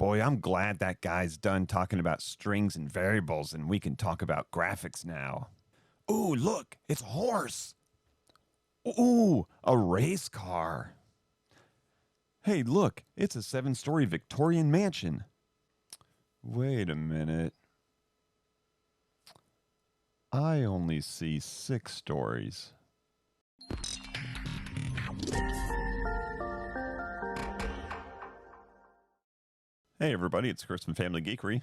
Boy, I'm glad that guy's done talking about strings and variables and we can talk about graphics now. Ooh, look, it's a horse. Ooh, a race car. Hey, look, it's a 7-story Victorian mansion. Wait a minute. I only see 6 stories. Hey everybody, it's Chris from Family Geekery,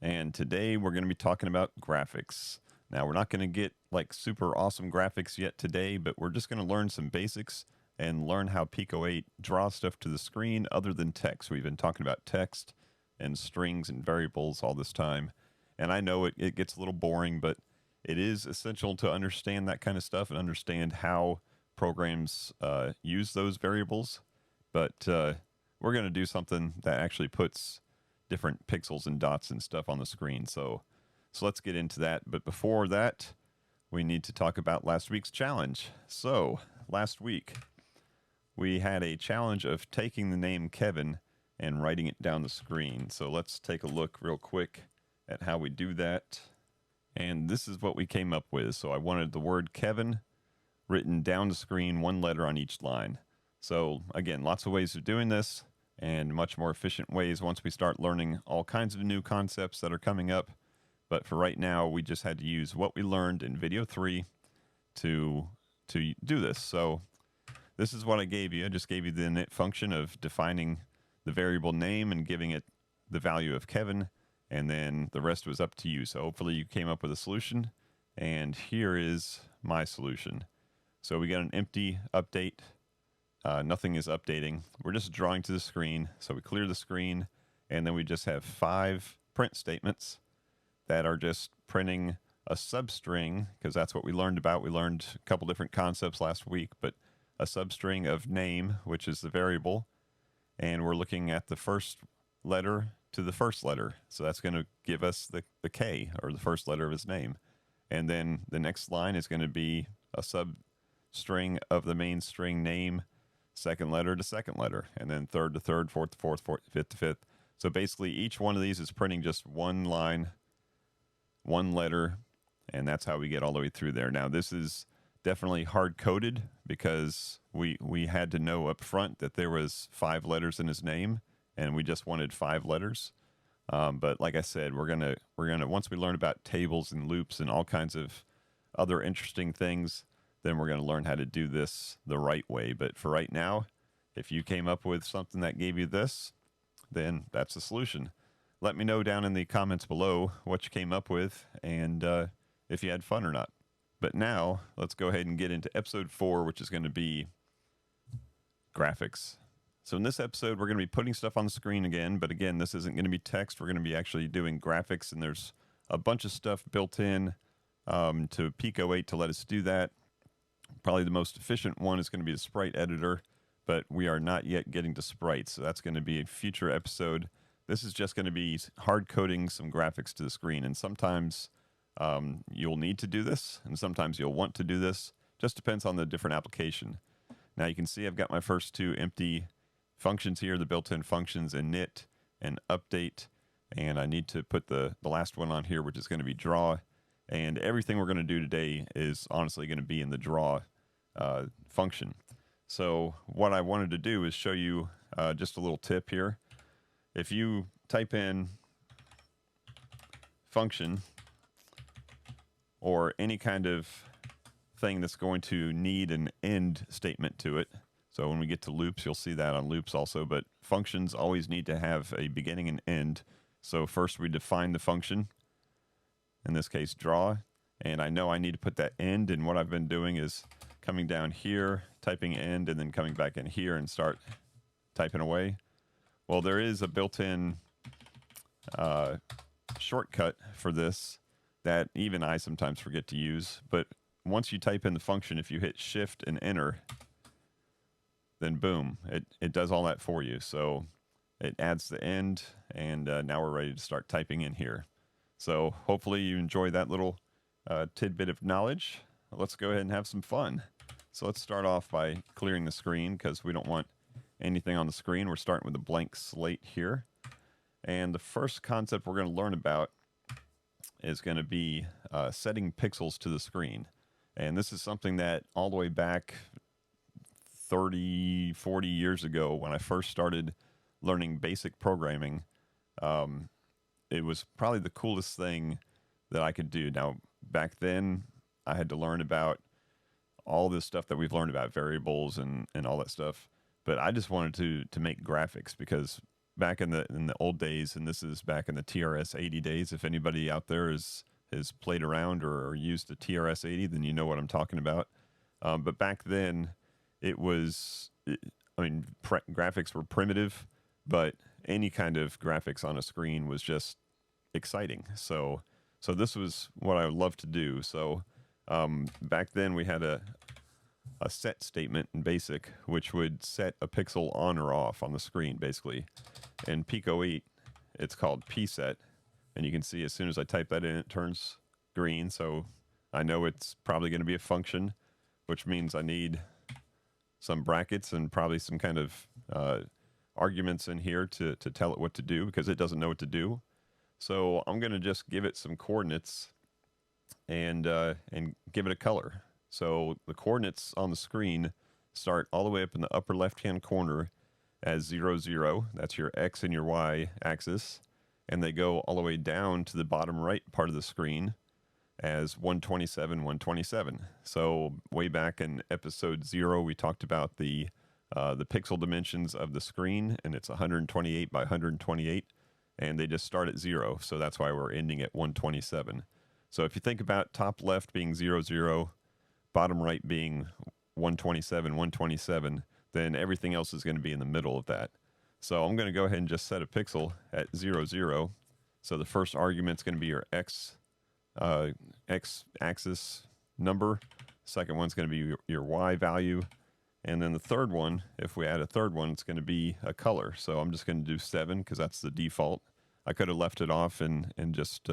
and today we're going to be talking about graphics. Now, we're not going to get like super awesome graphics yet today, but we're just going to learn some basics and learn how Pico-8 draws stuff to the screen other than text. We've been talking about text and strings and variables all this time, and I know it gets a little boring, but it is essential to understand that kind of stuff and understand how programs use those variables. But we're going to do something that actually puts different pixels and dots and stuff on the screen. So let's get into that. But before that, we need to talk about last week's challenge. So last week, we had a challenge of taking the name Kevin and writing it down the screen. So let's take a look real quick at how we do that. And this is what we came up with. So I wanted the word Kevin written down the screen, one letter on each line. So again, lots of ways of doing this and much more efficient ways once we start learning all kinds of new concepts that are coming up. But for right now, we just had to use what we learned in video 3 to do this. So this is what I gave you. I just gave you the init function of defining the variable name and giving it the value of Kevin, and then the rest was up to you. So hopefully you came up with a solution, and here is my solution. So we got an empty update. Nothing is updating. We're just drawing to the screen. So we clear the screen, and then we just have 5 print statements that are just printing a substring, because that's what we learned about. We learned a couple different concepts last week, but a substring of name, which is the variable, and we're looking at the first letter to the first letter. So that's going to give us the K, or the first letter of his name. And then the next line is going to be a substring of the main string name, second letter to second letter, and then third to third, fourth to fourth, fifth to fifth. So basically each one of these is printing just one line, one letter, and that's how we get all the way through there. Now this is definitely hard-coded because we had to know up front that there was 5 letters in his name, and we just wanted 5 letters. But like I said, we're gonna once we learn about tables and loops and all kinds of other interesting things, then we're going to learn how to do this the right way. But for right now, if you came up with something that gave you this, then that's the solution. Let me know down in the comments below what you came up with and if you had fun or not. But now, let's go ahead and get into episode 4, which is going to be graphics. So in this episode, we're going to be putting stuff on the screen again, but again, this isn't going to be text. We're going to be actually doing graphics, and there's a bunch of stuff built in to Pico-8 to let us do that. Probably the most efficient one is going to be the sprite editor, but we are not yet getting to sprites, so that's going to be a future episode. This is just going to be hard coding some graphics to the screen, and sometimes you'll need to do this, and sometimes you'll want to do this. Just depends on the different application. Now you can see I've got my first 2 empty functions here, the built-in functions init and update, and I need to put the last one on here, which is going to be draw. And everything we're going to do today is honestly going to be in the draw function. So what I wanted to do is show you just a little tip here. If you type in function or any kind of thing that's going to need an end statement to it, so when we get to loops, you'll see that on loops also, but functions always need to have a beginning and end. So first we define the function, in this case draw, and I know I need to put that end, and what I've been doing is coming down here, typing end, and then coming back in here and start typing away. Well, there is a built-in shortcut for this that even I sometimes forget to use, but once you type in the function, if you hit shift and enter, then boom, it does all that for you. So it adds the end, and now we're ready to start typing in here. So hopefully you enjoy that little tidbit of knowledge. Let's go ahead and have some fun. So let's start off by clearing the screen because we don't want anything on the screen. We're starting with a blank slate here. And the first concept we're going to learn about is going to be setting pixels to the screen. And this is something that all the way back 30, 40 years ago, when I first started learning basic programming, it was probably the coolest thing that I could do. Now, back then, I had to learn about all this stuff that we've learned about variables and all that stuff. But I just wanted to make graphics because back in the old days, and this is back in the TRS-80 days, if anybody out there has played around or used a TRS-80, then you know what I'm talking about. But back then, graphics were primitive, but any kind of graphics on a screen was just exciting. So this was what I would love to do. So back then we had a set statement in BASIC, which would set a pixel on or off on the screen, basically. In Pico-8, it's called pset, and you can see as soon as I type that in, it turns green. So I know it's probably going to be a function, which means I need some brackets and probably some kind of arguments in here to tell it what to do, because it doesn't know what to do. So I'm going to just give it some coordinates and give it a color. So the coordinates on the screen start all the way up in the upper left-hand corner as 0, 0. That's your X and your Y axis. And they go all the way down to the bottom right part of the screen as 127, 127. So way back in episode 0, we talked about the pixel dimensions of the screen, and it's 128 by 128, and they just start at 0. So that's why we're ending at 127. So if you think about top left being 0, 0, bottom right being 127, 127, then everything else is going to be in the middle of that. So I'm going to go ahead and just set a pixel at 0, 0. So the first argument is going to be your X axis number. Second one's going to be your Y value. And then the third one, if we add a third one, it's going to be a color. So I'm just going to do 7 because that's the default. I could have left it off and just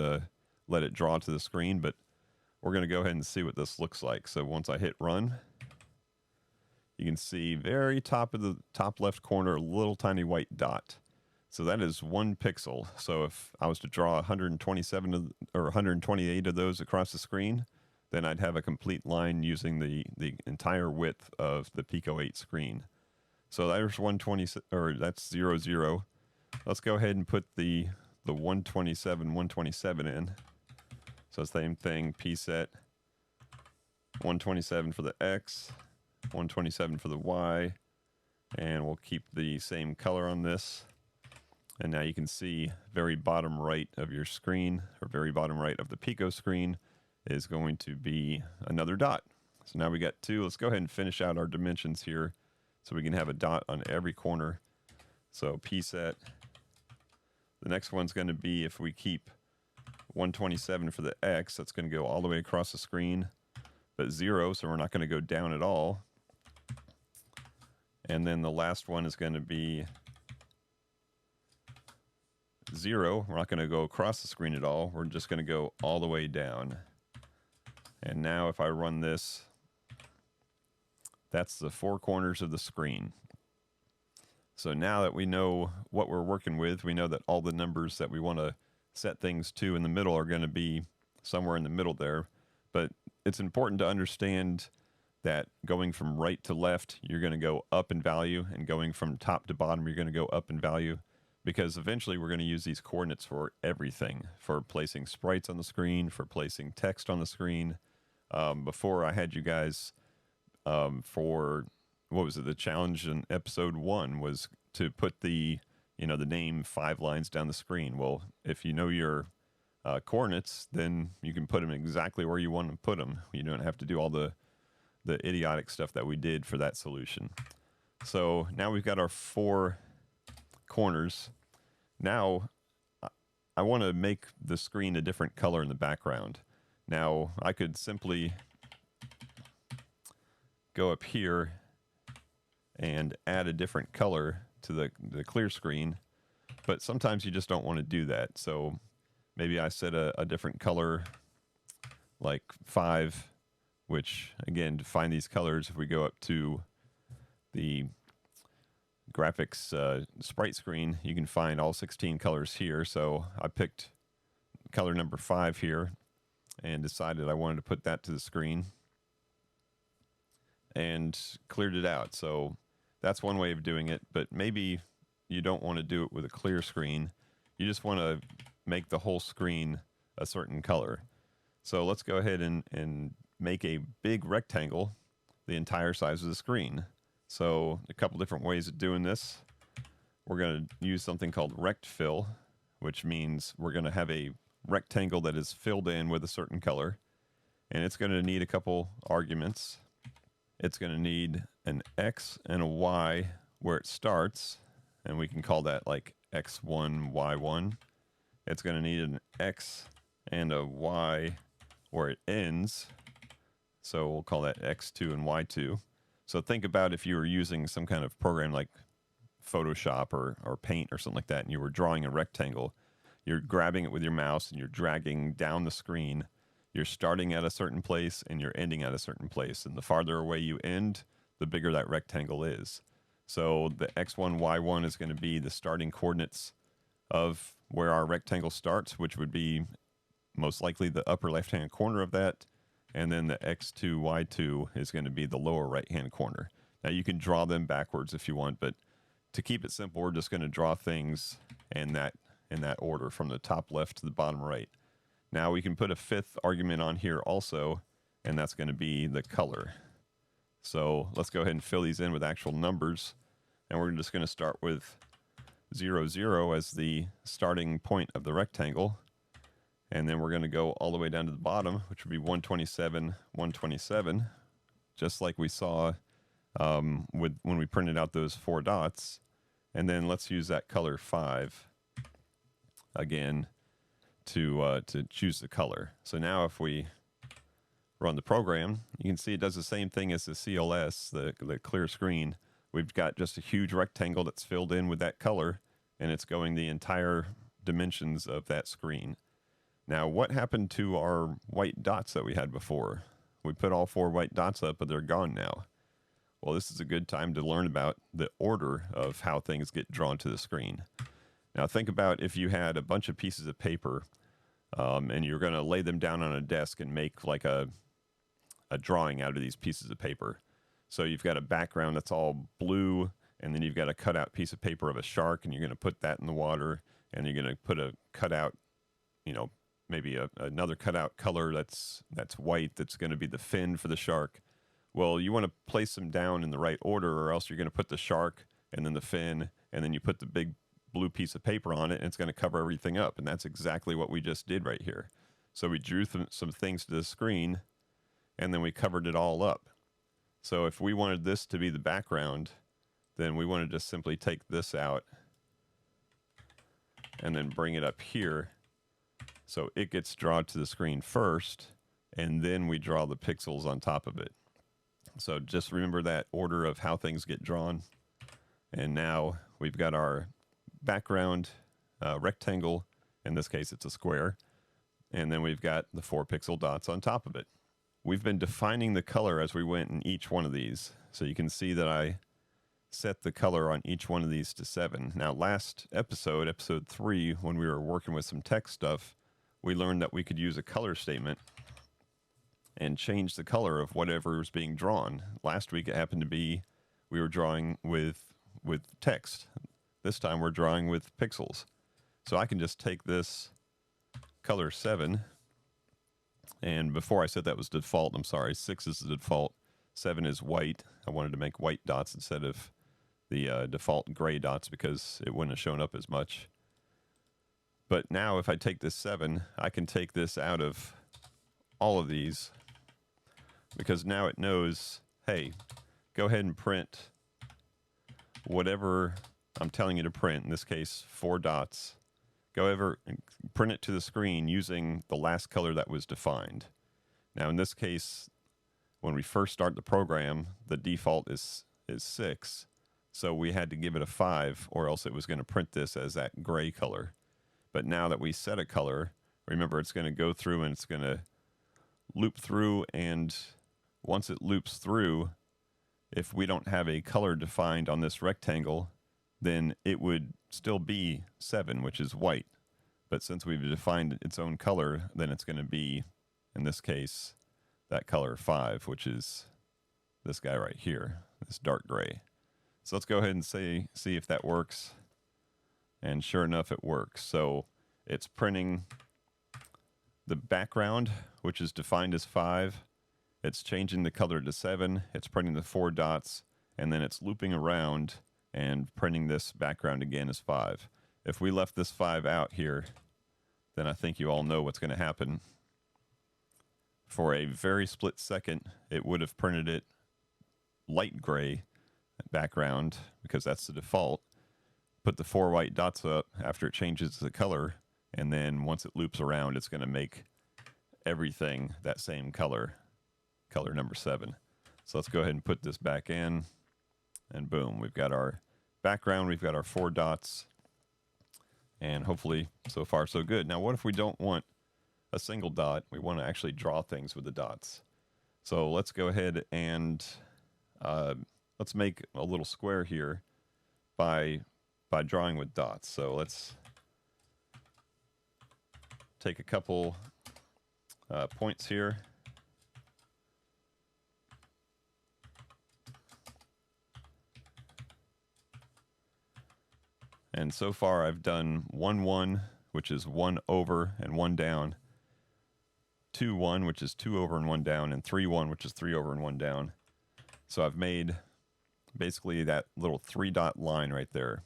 let it draw to the screen, but we're going to go ahead and see what this looks like. So once I hit run, you can see very top of the top left corner, a little tiny white dot. So that is 1 pixel. So if I was to draw 127 or 128 of those across the screen, then I'd have a complete line using the entire width of the Pico-8 screen. So there's 120, or that's 0, 0. Let's go ahead and put the 127, 127 in. So same thing, pset, 127 for the X, 127 for the Y, and we'll keep the same color on this. And now you can see very bottom right of your screen, or very bottom right of the Pico screen, is going to be another dot. So now we got 2. Let's go ahead and finish out our dimensions here so we can have a dot on every corner. So pset. The next one's going to be, if we keep 127 for the X, that's going to go all the way across the screen, but 0, so we're not going to go down at all. And then the last one is going to be 0. We're not going to go across the screen at all. We're just going to go all the way down. And now if I run this, that's the 4 corners of the screen. So now that we know what we're working with, we know that all the numbers that we want to set things to in the middle are going to be somewhere in the middle there. But it's important to understand that going from right to left, you're going to go up in value, and going from top to bottom, you're going to go up in value, because eventually we're going to use these coordinates for everything, for placing sprites on the screen, for placing text on the screen. Before I had you guys for, what was it, the challenge in episode 1 was to put the name 5 lines down the screen. Well, if you know your coordinates, then you can put them exactly where you want to put them. You don't have to do all the idiotic stuff that we did for that solution. So now we've got our 4 corners. Now I want to make the screen a different color in the background. Now I could simply go up here and add a different color to the clear screen, but sometimes you just don't want to do that. So maybe I set a different color, like 5, which again, to find these colors, if we go up to the graphics sprite screen, you can find all 16 colors here. So I picked color number 5 here and decided I wanted to put that to the screen and cleared it out. So that's one way of doing it, but maybe you don't want to do it with a clear screen. You just want to make the whole screen a certain color. So let's go ahead and make a big rectangle the entire size of the screen. So a couple different ways of doing this. We're going to use something called rect fill, which means we're going to have a rectangle that is filled in with a certain color, and it's going to need a couple arguments. It's going to need an X and a Y where it starts, and we can call that like X1, Y1. It's going to need an X and a Y where it ends, so we'll call that X2 and Y2. So think about if you were using some kind of program like Photoshop or Paint or something like that, and you were drawing a rectangle. You're grabbing it with your mouse and you're dragging down the screen. You're starting at a certain place and you're ending at a certain place. And the farther away you end, the bigger that rectangle is. So the X1, Y1 is going to be the starting coordinates of where our rectangle starts, which would be most likely the upper left-hand corner of that. And then the X2, Y2 is going to be the lower right-hand corner. Now you can draw them backwards if you want, but to keep it simple, we're just going to draw things in that order from the top left to the bottom right. Now we can put a fifth argument on here also, and that's going to be the color. So let's go ahead and fill these in with actual numbers, and we're just going to start with 0, 0 as the starting point of the rectangle, and then we're going to go all the way down to the bottom, which would be 127, 127, just like we saw when we printed out those 4 dots. And then let's use that color 5 again to choose the color. So now if we run the program, you can see it does the same thing as the CLS, the clear screen. We've got just a huge rectangle that's filled in with that color, and it's going the entire dimensions of that screen. Now, what happened to our white dots that we had before? We put all 4 white dots up, but they're gone now. Well, this is a good time to learn about the order of how things get drawn to the screen. Now, think about if you had a bunch of pieces of paper and you're going to lay them down on a desk and make like a drawing out of these pieces of paper. So you've got a background that's all blue, and then you've got a cutout piece of paper of a shark, and you're going to put that in the water, and you're going to put a cutout, maybe another cutout color that's white, that's going to be the fin for the shark. Well, you want to place them down in the right order, or else you're going to put the shark and then the fin, and then you put the big blue piece of paper on it, and it's going to cover everything up. And that's exactly what we just did right here. So we drew some things to the screen, and then we covered it all up. So if we wanted this to be the background, then we want to just simply take this out and then bring it up here. So it gets drawn to the screen first, and then we draw the pixels on top of it. So just remember that order of how things get drawn. And now we've got our background rectangle. In this case, it's a square. And then we've got the 4 pixel dots on top of it. We've been defining the color as we went in each one of these. So you can see that I set the color on each one of these to 7. Now, last episode 3, when we were working with some text stuff, we learned that we could use a color statement and change the color of whatever was being drawn. Last week it happened to be we were drawing with text. This time we're drawing with pixels. So I can just take this color 7, and before I said that was default, I'm sorry, 6 is the default, 7 is white. I wanted to make white dots instead of the default gray dots because it wouldn't have shown up as much. But now if I take this 7, I can take this out of all of these, because now it knows, hey, go ahead and print whatever I'm telling you to print, in this case 4 dots. Go over and print it to the screen using the last color that was defined. Now in this case, when we first start the program, the default is 6, so we had to give it a 5, or else it was going to print this as that gray color. But now that we set a color, remember it's going to go through and it's going to loop through, and once it loops through, if we don't have a color defined on this rectangle, then it would still be 7, which is white. But since we've defined its own color, then it's going to be, in this case, that color 5, which is this guy right here, this dark gray. So let's go ahead and see if that works. And sure enough, it works. So it's printing the background, which is defined as 5. It's changing the color to 7. It's printing the 4 dots, and then it's looping around and printing this background again as 5. If we left this 5 out here, then I think you all know what's going to happen. For a very split second, it would have printed it light gray background because that's the default. Put the 4 white dots up after it changes the color, and then once it loops around, it's going to make everything that same color, color number 7. So let's go ahead and put this back in, and boom, we've got our background, we've got our 4 dots, and hopefully so far so good. Now what if we don't want a single dot? We want to actually draw things with the dots. So let's go ahead and let's make a little square here by drawing with dots. So let's take a couple points here. And so far I've done 1, 1, which is 1 over and 1 down, 2, 1, which is 2 over and 1 down, and 3, 1, which is 3 over and 1 down. So I've made basically that little 3 dot line right there.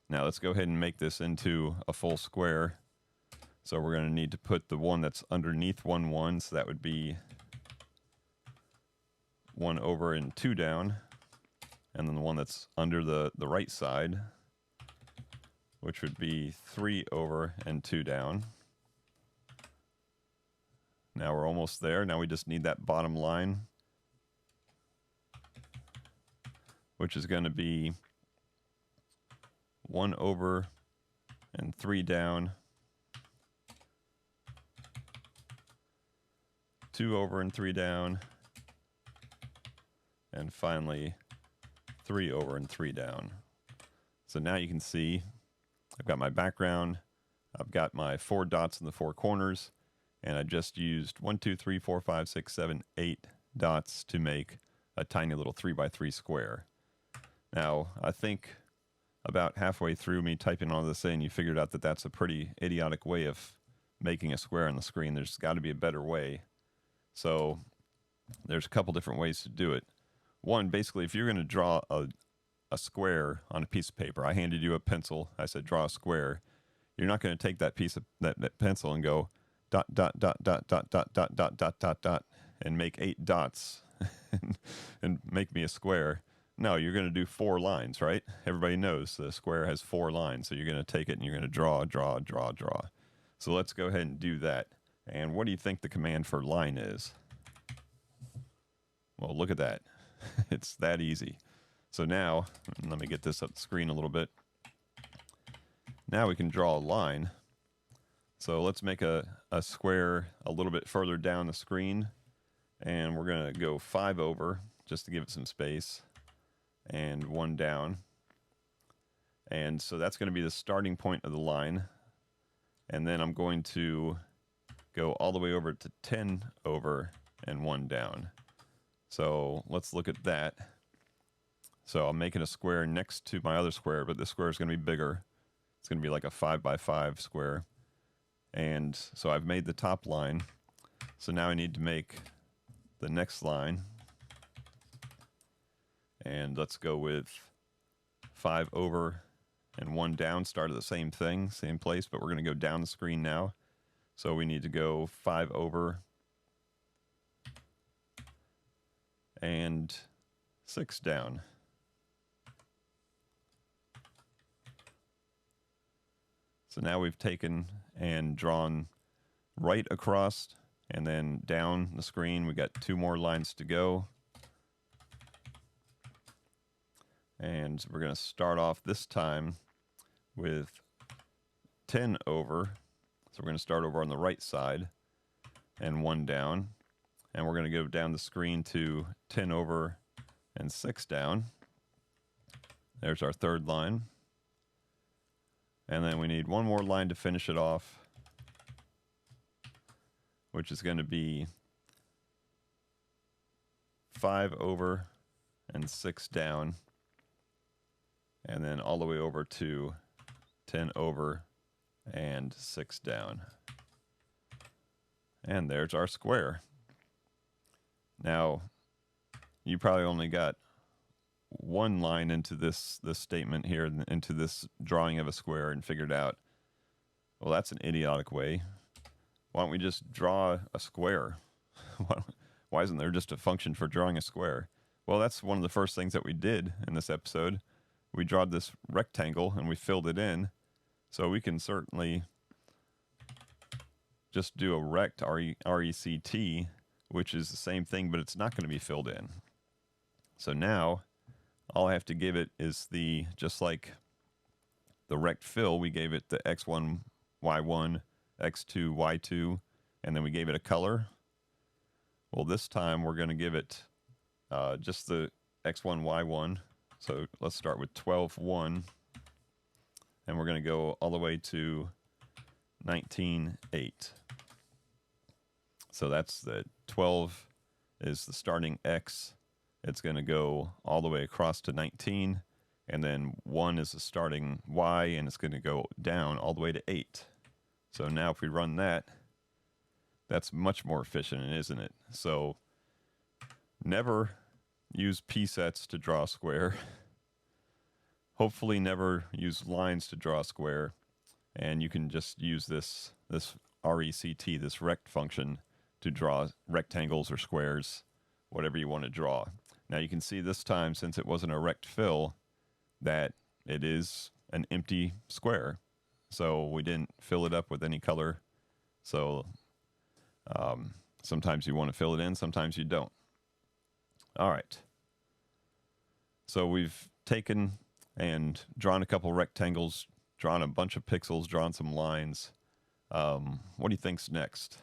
Now let's go ahead and make this into a full square. So we're going to need to put the one that's underneath 1, 1, so that would be 1 over and 2 down. And then the one that's under the right side, which would be 3 over and 2 down. Now we're almost there. Now we just need that bottom line, which is going to be 1 over and 3 down, 2 over and 3 down, and finally 3 over and 3 down. So now you can see I've got my background, I've got my 4 dots in the 4 corners, and I just used 1, 2, 3, 4, 5, 6, 7, 8 dots to make a tiny little 3x3 square. Now, I think about halfway through me typing all this in, you figured out that that's a pretty idiotic way of making a square on the screen. There's got to be a better way. So there's a couple different ways to do it. One, basically, if you're going to draw a square on a piece of paper, I handed you a pencil, I said draw a square. You're not going to take that piece of that pencil and go dot dot dot dot dot dot dot dot dot dot dot and make 8 dots and make me a square. No, you're going to do 4 lines, right? Everybody knows the square has 4 lines, so you're going to take it and you're going to draw, draw, draw, draw. So let's go ahead and do that. And what do you think the command for line is? Well, look at that. It's that easy. So now, let me get this up the screen a little bit. Now we can draw a line. So let's make a square a little bit further down the screen. And we're going to go 5 over, just to give it some space, and 1 down. And so that's going to be the starting point of the line. And then I'm going to go all the way over to 10 over and 1 down. So let's look at that. So I'm making a square next to my other square, but this square is going to be bigger. It's going to be like a 5x5 square. And so I've made the top line. So now I need to make the next line. And let's go with 5 over and 1 down. Start at the same thing, same place, but we're going to go down the screen now. So we need to go 5 over and 6 down. So now we've taken and drawn right across and then down the screen. We've got 2 more lines to go. And we're going to start off this time with 10 over. So we're going to start over on the right side and 1 down. And we're going to go down the screen to 10 over and 6 down. There's our third line. And then we need one more line to finish it off, which is going to be 5 over and 6 down. And then all the way over to 10 over and 6 down. And there's our square. Now, you probably only got one line into this statement here, into this drawing of a square, and figured out, well, that's an idiotic way. Why don't we just draw a square? Why isn't there just a function for drawing a square? Well, that's one of the first things that we did in this episode. We drawed this rectangle and we filled it in. So we can certainly just do a rect, R-E-C-T, which is the same thing, but it's not going to be filled in. So now all I have to give it is just like the rect fill, we gave it the x1, y1, x2, y2, and then we gave it a color. Well, this time we're going to give it just the x1, y1. So let's start with 12, 1, and we're going to go all the way to 19, 8. So that's the 12 is the starting x. It's going to go all the way across to 19, and then 1 is the starting y, and it's going to go down all the way to 8. So now if we run that, that's much more efficient, isn't it? So never use p-sets to draw a square. Hopefully never use lines to draw a square, and you can just use this RECT, this rect function, to draw rectangles or squares, whatever you want to draw. Now you can see this time, since it wasn't a rect fill, that it is an empty square. So we didn't fill it up with any color. So sometimes you want to fill it in, sometimes you don't. All right. So we've taken and drawn a couple rectangles, drawn a bunch of pixels, drawn some lines. What do you think's next?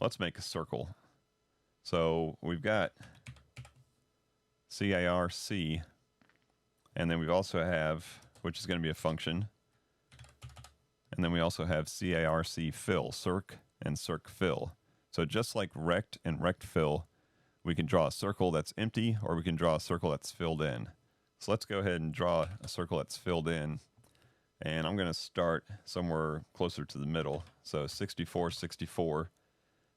Let's make a circle. So we've got CIRC, and then we also have, which is going to be a function, and then we also have CIRC fill, circ and circ fill. So just like rect and rect fill, we can draw a circle that's empty, or we can draw a circle that's filled in. So let's go ahead and draw a circle that's filled in, and I'm going to start somewhere closer to the middle. So 64, 64.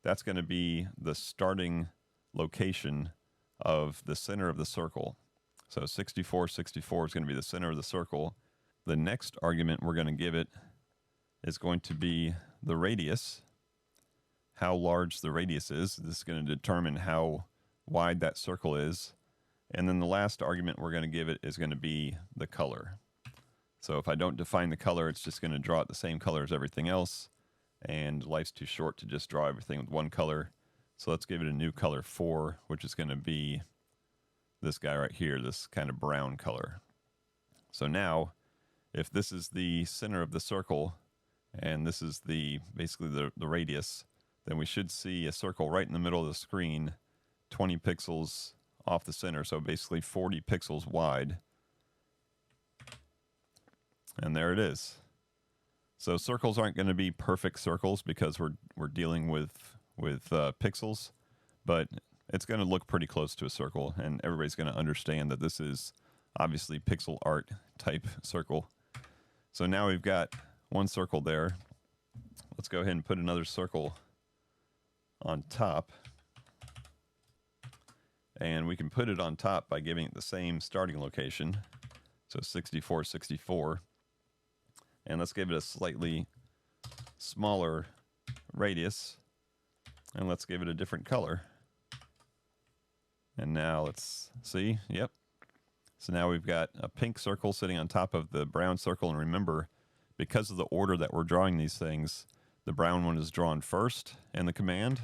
That's going to be the starting location of the center of the circle. So 64, 64 is going to be the center of the circle. The next argument we're going to give it is going to be the radius, how large the radius is. This is going to determine how wide that circle is. And then the last argument we're going to give it is going to be the color. So if I don't define the color, it's just going to draw it the same color as everything else. And life's too short to just draw everything with one color. So let's give it a new color 4, which is going to be this guy right here, this kind of brown color. So now, if this is the center of the circle, and this is basically the radius, then we should see a circle right in the middle of the screen, 20 pixels off the center, so basically 40 pixels wide. And there it is. So circles aren't going to be perfect circles because we're dealing with pixels, but it's going to look pretty close to a circle, and everybody's going to understand that this is obviously pixel art type circle. So now we've got one circle there. Let's go ahead and put another circle on top, and we can put it on top by giving it the same starting location. So 64, 64. And let's give it a slightly smaller radius, and let's give it a different color. And now let's see, yep. So now we've got a pink circle sitting on top of the brown circle, and remember, because of the order that we're drawing these things, the brown one is drawn first in the command,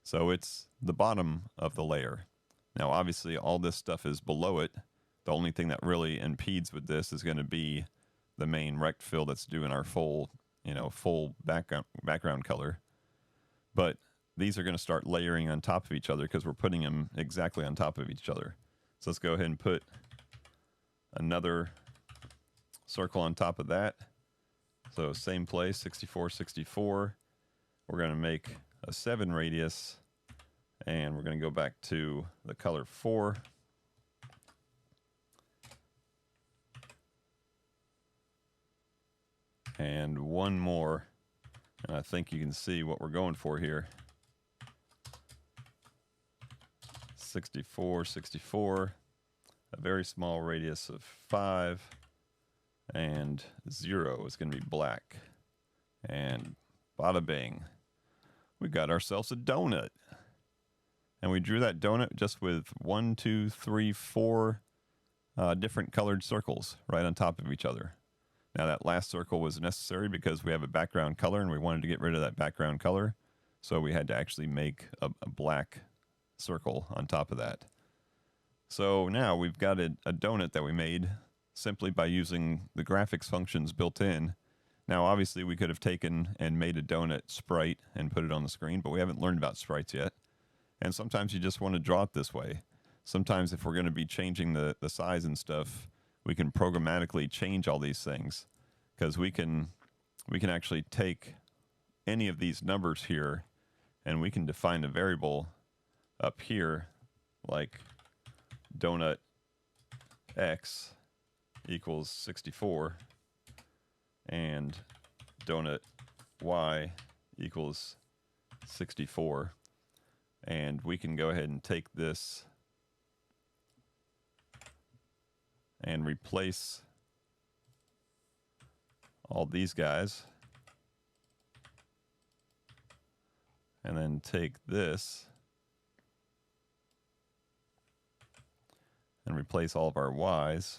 so it's the bottom of the layer. Now obviously all this stuff is below it. The only thing that really impedes with this is going to be the main rect fill that's doing our full background color. But these are going to start layering on top of each other because we're putting them exactly on top of each other. So let's go ahead and put another circle on top of that. So same place, 64, 64. We're going to make a 7 radius, and we're going to go back to the color 4. And one more, and I think you can see what we're going for here. 64, 64, a very small radius of 5, and 0 is going to be black. And bada bing, we got ourselves a donut. And we drew that donut just with 1, 2, 3, 4 different colored circles right on top of each other. Now that last circle was necessary because we have a background color and we wanted to get rid of that background color. So we had to actually make a black circle on top of that. So now we've got a donut that we made simply by using the graphics functions built in. Now obviously we could have taken and made a donut sprite and put it on the screen, but we haven't learned about sprites yet. And sometimes you just want to draw it this way. Sometimes if we're going to be changing the size and stuff, we can programmatically change all these things, because we can actually take any of these numbers here and we can define a variable up here like donut x equals 64 and donut y equals 64. And we can go ahead and take this and replace all these guys, and then take this and replace all of our y's.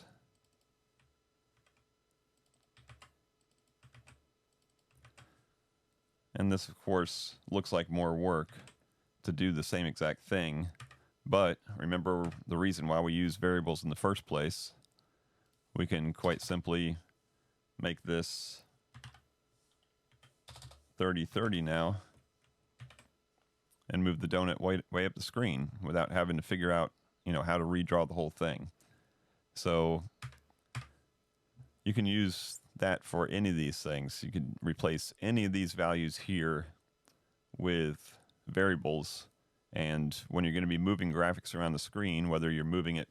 And this, of course, looks like more work to do the same exact thing, but remember the reason why we use variables in the first place. We can quite simply make this 30, 30 now and move the donut way up the screen without having to figure out, how to redraw the whole thing. So you can use that for any of these things. You can replace any of these values here with variables, and when you're going to be moving graphics around the screen, whether you're moving it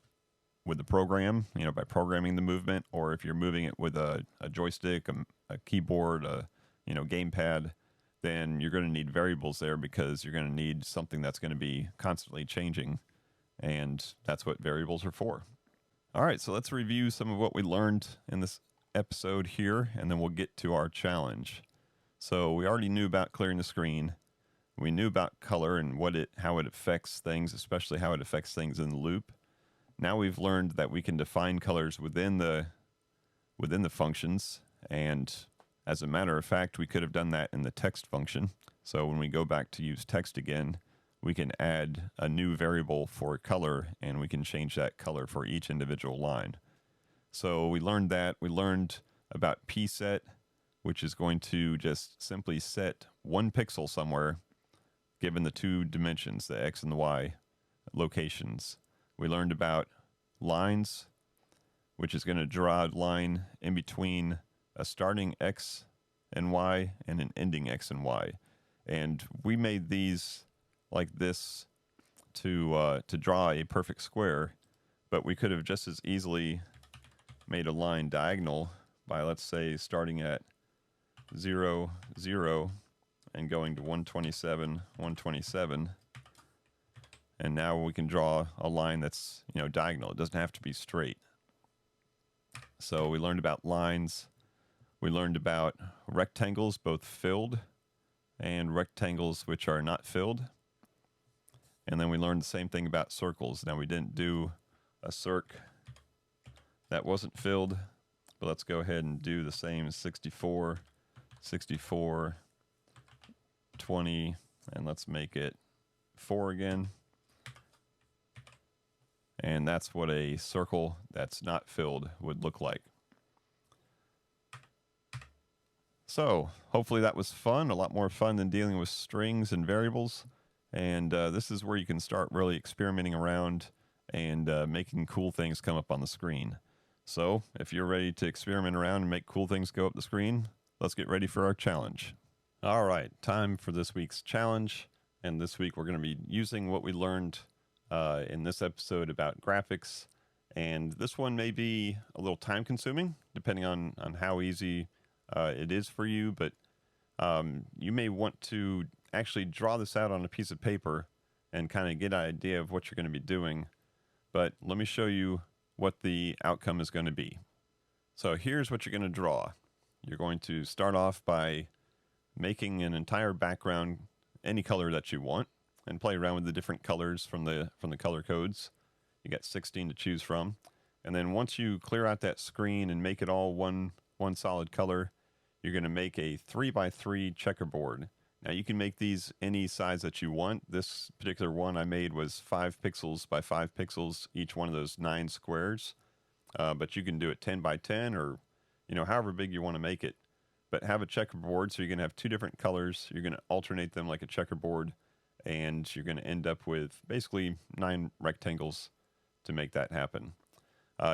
with the program, by programming the movement, or if you're moving it with a joystick, a keyboard, a gamepad, then you're going to need variables there, because you're going to need something that's going to be constantly changing, and that's what variables are for. All right, so let's review some of what we learned in this episode here, and then we'll get to our challenge. So we already knew about clearing the screen. We knew about color and how it affects things, especially how it affects things in the loop. Now we've learned that we can define colors within the functions, and as a matter of fact, we could have done that in the text function. So when we go back to use text again, we can add a new variable for color, and we can change that color for each individual line. So we learned that. We learned about pset, which is going to just simply set 1 pixel somewhere, given the 2 dimensions, the x and the y locations. We learned about lines, which is going to draw a line in between a starting x and y and an ending x and y. And we made these like this to draw a perfect square, but we could have just as easily made a line diagonal by, let's say, starting at 0, 0, and going to 127, 127. And now we can draw a line that's, diagonal. It doesn't have to be straight. So we learned about lines. We learned about rectangles, both filled and rectangles which are not filled. And then we learned the same thing about circles. Now we didn't do a circ that wasn't filled, but let's go ahead and do the same 64, 64, 20, and let's make it 4 again. And that's what a circle that's not filled would look like. So hopefully that was fun, a lot more fun than dealing with strings and variables. And this is where you can start really experimenting around and making cool things come up on the screen. So if you're ready to experiment around and make cool things go up the screen, let's get ready for our challenge. All right, time for this week's challenge. And this week we're going to be using what we learned in this episode about graphics. And this one may be a little time consuming, depending on how easy it is for you. But you may want to actually draw this out on a piece of paper and kind of get an idea of what you're going to be doing. But let me show you what the outcome is going to be. So here's what you're going to draw. You're going to start off by making an entire background any color that you want and play around with the different colors from the color codes. You got 16 to choose from. And then once you clear out that screen and make it all one solid color, you're going to make a 3x3 checkerboard. Now you can make these any size that you want. This particular one I made was 5 pixels by 5 pixels, each one of those 9 squares. But you can do it 10 by 10 or however big you want to make it. But have a checkerboard, so you're going to have 2 different colors. You're going to alternate them like a checkerboard, and you're going to end up with basically 9 rectangles to make that happen.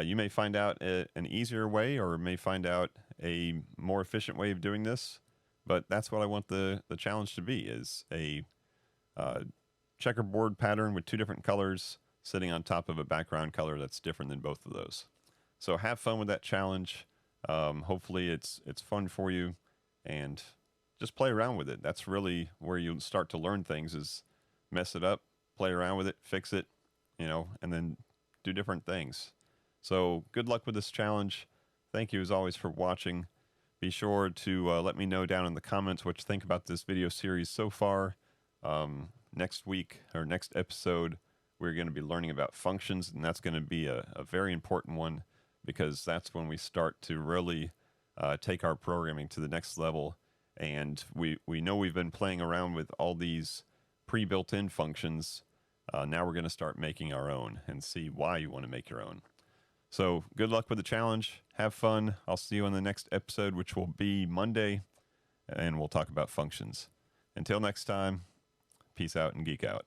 You may find out an easier way or may find out a more efficient way of doing this, but that's what I want the challenge to be, is a checkerboard pattern with 2 different colors sitting on top of a background color that's different than both of those. So have fun with that challenge. Hopefully it's fun for you, and just play around with it. That's really where you start to learn things, is mess it up, play around with it, fix it, and then do different things. So good luck with this challenge. Thank you as always for watching. Be sure to let me know down in the comments what you think about this video series so far. Next week or next episode, we're going to be learning about functions, and that's going to be a very important one, because that's when we start to really take our programming to the next level. And we know we've been playing around with all these pre-built-in functions. Now we're going to start making our own and see why you want to make your own. So good luck with the challenge. Have fun. I'll see you in the next episode, which will be Monday, and we'll talk about functions. Until next time, peace out and geek out.